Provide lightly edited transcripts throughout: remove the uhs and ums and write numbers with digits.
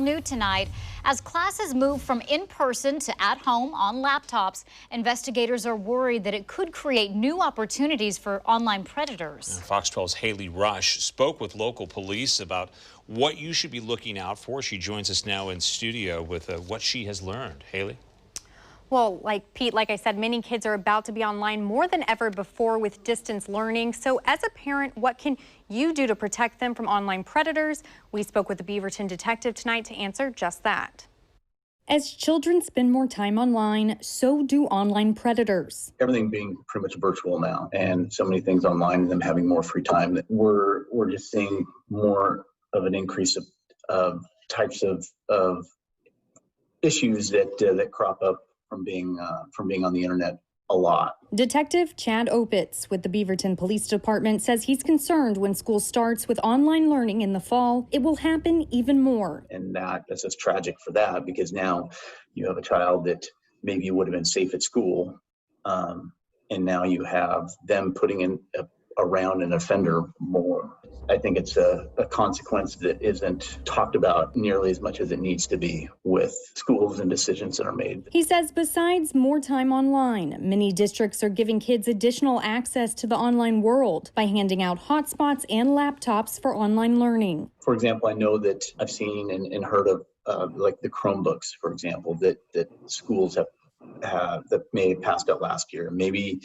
New tonight, as classes move from in-person to at home on laptops, investigators are worried that it could create new opportunities for online predators. Fox 12's Haley Rush spoke with local police about what you should be looking out for. She joins us now in studio with what she has learned. Haley? Well, Pete, like I said, many kids are about to be online more than ever before with distance learning. So as a parent, what can you do to protect them from online predators? We spoke with the Beaverton detective tonight to answer just that. As children spend more time online, so do online predators. Everything being pretty much virtual now, and so many things online, and them having more free time, that we're just seeing more of an increase of types of issues that crop up from being on the internet a lot. Detective Chad OPITZ with the Beaverton Police Department says he's concerned when school starts with online learning in the fall, it will happen even more. And that's just tragic for that, because now you have a child that maybe would have been safe at school, and now you have them putting in around an offender more. I think it's a consequence that isn't talked about nearly as much as it needs to be with schools and decisions that are made. He says besides more time online, many districts are giving kids additional access to the online world by handing out hotspots and laptops for online learning. For example, I know that I've seen and heard of like the Chromebooks, for example, that schools have that may have passed out last year. Maybe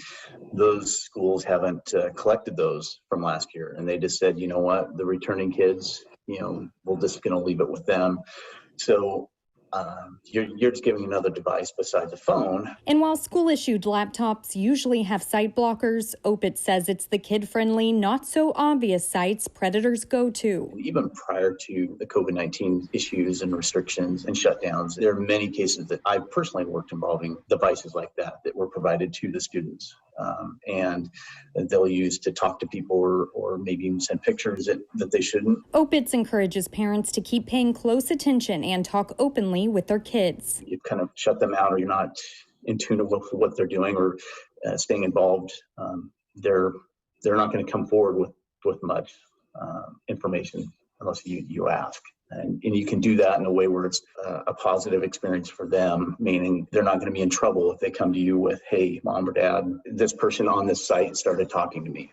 those schools haven't collected those from last year, and they just said, you know what, the returning kids, we're just going to leave it with them. So you're just giving another device besides a phone. And while school-issued laptops usually have site blockers, OPITZ says it's the kid-friendly, not-so-obvious sites predators go to. Even prior to the COVID-19 issues and restrictions and shutdowns, there are many cases that I've personally worked involving devices like that were provided to the students. And they'll use to talk to people or maybe even send pictures that they shouldn't. OPITZ encourages parents to keep paying close attention and talk openly with their kids. You kind of shut them out, or you're not in tune with what they're doing or staying involved. They're not going to come forward with much information unless you ask. And you can do that in a way where it's a positive experience for them, meaning they're not going to be in trouble if they come to you with, hey, mom or dad, this person on this site started talking to me.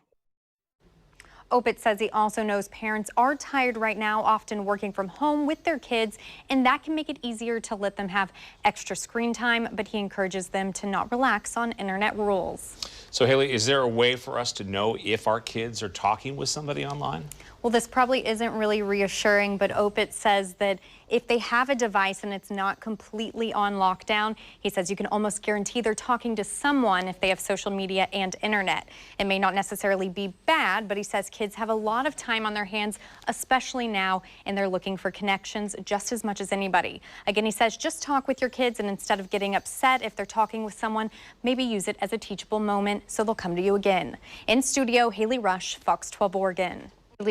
OPITZ says he also knows parents are tired right now, often working from home with their kids, and that can make it easier to let them have extra screen time, but he encourages them to not relax on internet rules. So, Haley, is there a way for us to know if our kids are talking with somebody online? Well, this probably isn't really reassuring, but OPITZ says that if they have a device and it's not completely on lockdown, he says you can almost guarantee they're talking to someone if they have social media and internet. It may not necessarily be bad, but he says kids have a lot of time on their hands, especially now, and they're looking for connections just as much as anybody. Again, he says just talk with your kids, and instead of getting upset if they're talking with someone, maybe use it as a teachable moment so they'll come to you again. In studio, Haley Rush, Fox 12 Oregon.